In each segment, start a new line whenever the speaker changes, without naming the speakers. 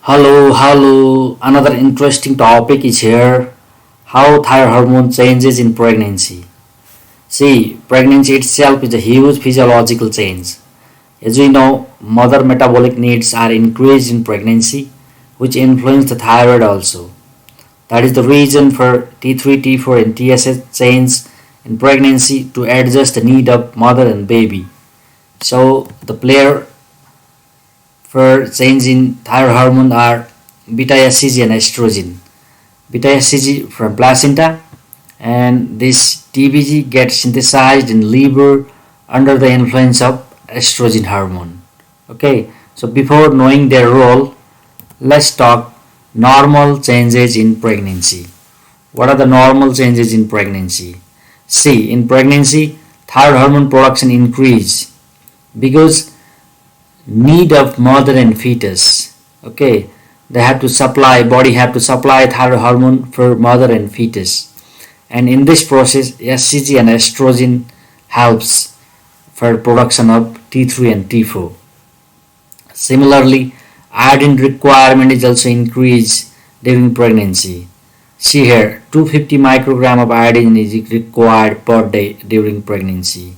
Hello. Another interesting topic is here. How thyroid hormone changes in pregnancy. See, pregnancy itself is a huge physiological change. As we know, mother metabolic needs are increased in pregnancy, which influence the thyroid also. That is the reason for T3, T4, and TSH change in pregnancy to adjust the need of mother and baby. So, the player for change in thyroid hormone are beta HCG and estrogen. Beta HCG from placenta, and this TBG gets synthesized in liver under the influence of estrogen hormone. Okay, so before knowing their role, let's talk normal changes in pregnancy. What are the normal changes in pregnancy? See, in pregnancy, thyroid hormone production increase because need of mother and fetus. Okay, body have to supply thyroid hormone for mother and fetus, and in this process HCG and estrogen helps for production of T3 and T4. Similarly, iodine requirement is also increased during pregnancy. See here, 250 microgram of iodine is required per day during pregnancy.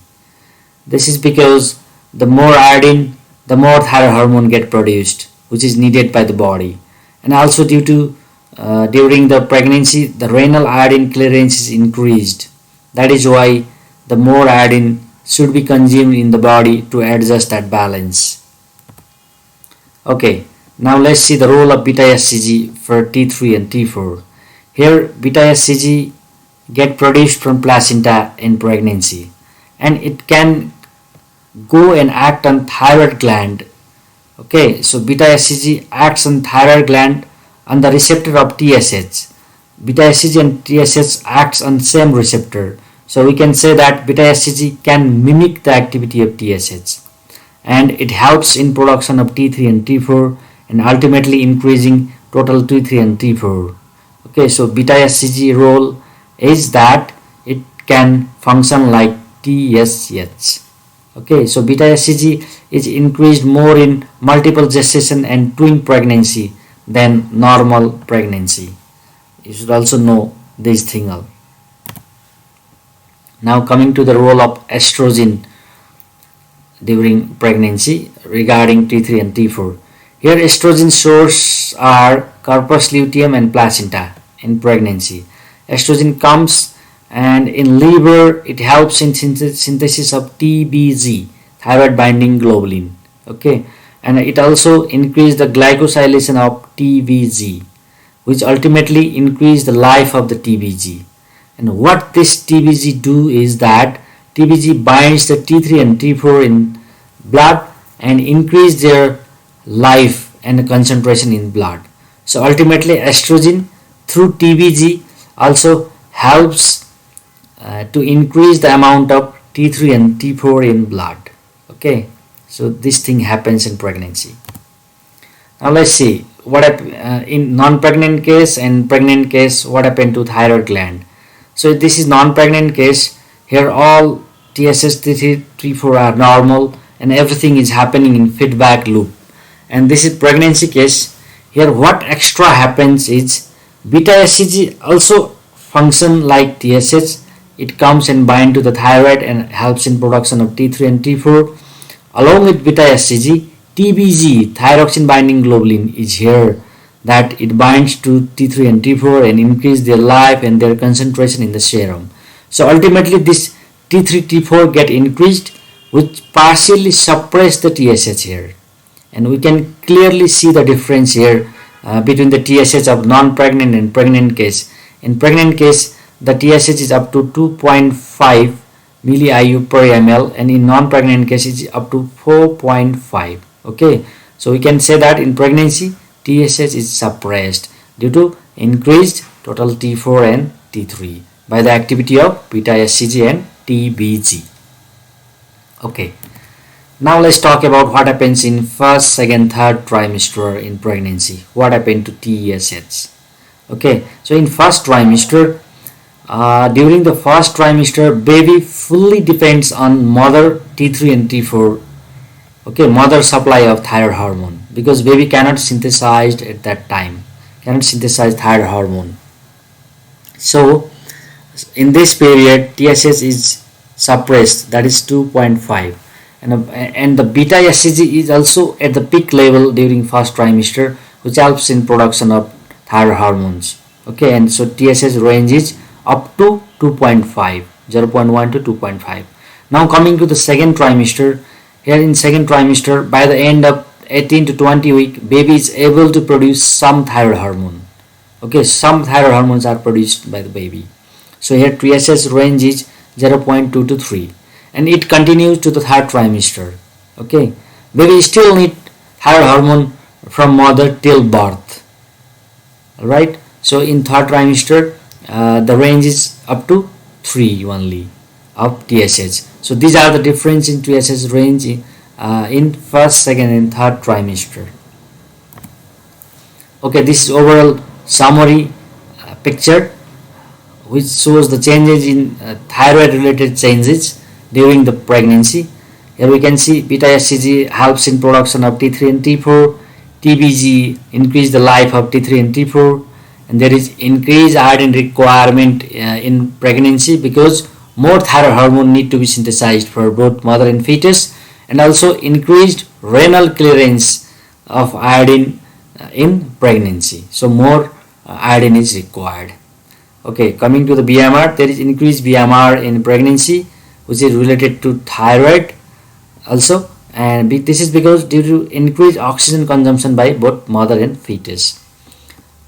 This is because the more iodine, the more thyroid hormone get produced, which is needed by the body. And also due to during the pregnancy, the renal iodine clearance is increased. That is why the more iodine should be consumed in the body to adjust that balance. Okay, now let's see the role of beta HCG for T3 and T4. Here, beta HCG get produced from placenta in pregnancy, and it can go and act on thyroid gland. Okay, so beta HCG acts on thyroid gland on the receptor of TSH. Beta HCG and TSH acts on same receptor. So we can say that beta HCG can mimic the activity of TSH, and it helps in production of T3 and T4 and ultimately increasing total T3 and T4. Okay, so beta HCG role is that it can function like TSH. Okay, so beta HCG is increased more in multiple gestation and twin pregnancy than normal pregnancy. You should also know this thing. Now coming to the role of estrogen during pregnancy regarding T3 and T4. Here estrogen source are corpus luteum and placenta in pregnancy. Estrogen comes, and in liver it helps in synthesis of TBG, thyroid binding globulin. Okay, and it also increase the glycosylation of TBG, which ultimately increase the life of the TBG. And what this TBG do is that TBG binds the T3 and T4 in blood and increase their life and concentration in blood. So ultimately estrogen through TBG also helps to increase the amount of T3 and T4 in blood. Okay, so this thing happens in pregnancy. Now let's see what in non-pregnant case and pregnant case, what happened to thyroid gland. So this is non-pregnant case. Here all TSH, T3, T4 are normal and everything is happening in feedback loop. And this is pregnancy case. Here what extra happens is beta HCG also function like TSH. It comes and bind to the thyroid and helps in production of T3 and T4. Along with beta HCG, TBG, thyroxine binding globulin, is here, that it binds to T3 and T4 and increase their life and their concentration in the serum. So ultimately this T3, T4 get increased, which partially suppress the TSH here. And we can clearly see the difference here between the TSH of non-pregnant and pregnant case. In pregnant case, the TSH is up to 2.5 milli-IU per ml, and in non-pregnant case it is up to 4.5. Okay, so we can say that in pregnancy TSH is suppressed due to increased total T4 and T3 by the activity of beta HCG and TBG. Okay, now let's talk about what happens in first, second, third trimester in pregnancy. What happened to TSH? Okay, so in first trimester, during the first trimester, baby fully depends on mother T3 and T4 okay, mother supply of thyroid hormone, because baby cannot synthesize at that time, cannot synthesize thyroid hormone. So in this period TSH is suppressed, that is 2.5, and the beta HCG is also at the peak level during first trimester, which helps in production of thyroid hormones. Okay, and so TSH range is up to 2.5, 0.1 to 2.5. Now coming to the second trimester, here in second trimester, by the end of 18 to 20 week, baby is able to produce some thyroid hormone. Okay, some thyroid hormones are produced by the baby. So here TSH range is 0.2 to 3, and it continues to the third trimester. Okay, baby still need thyroid hormone from mother till birth. Alright, so in third trimester the range is up to 3 only of TSH. So these are the difference in TSH range in first, second and third trimester. Okay, this is overall summary picture which shows the changes in thyroid related changes during the pregnancy. Here we can see beta HCG helps in production of T3 and T4, TBG increase the life of T3 and T4, and there is increased iodine requirement in pregnancy because more thyroid hormone need to be synthesized for both mother and fetus, and also increased renal clearance of iodine in pregnancy. So more iodine is required. Okay, coming to the BMR, there is increased BMR in pregnancy, which is related to thyroid also, and this is because due to increased oxygen consumption by both mother and fetus.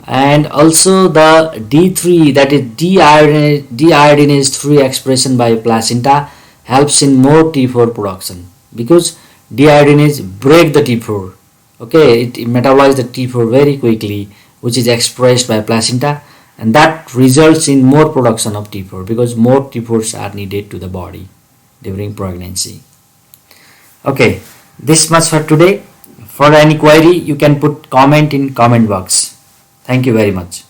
And also the D3, that is deiodinase 3 expression by placenta helps in more T4 production, because deiodinase break the T4. Okay, it metabolizes the T4 very quickly, which is expressed by placenta, and that results in more production of T4 because more T4s are needed to the body during pregnancy. Okay, this much for today. For any query you can put comment in comment box. Thank you very much.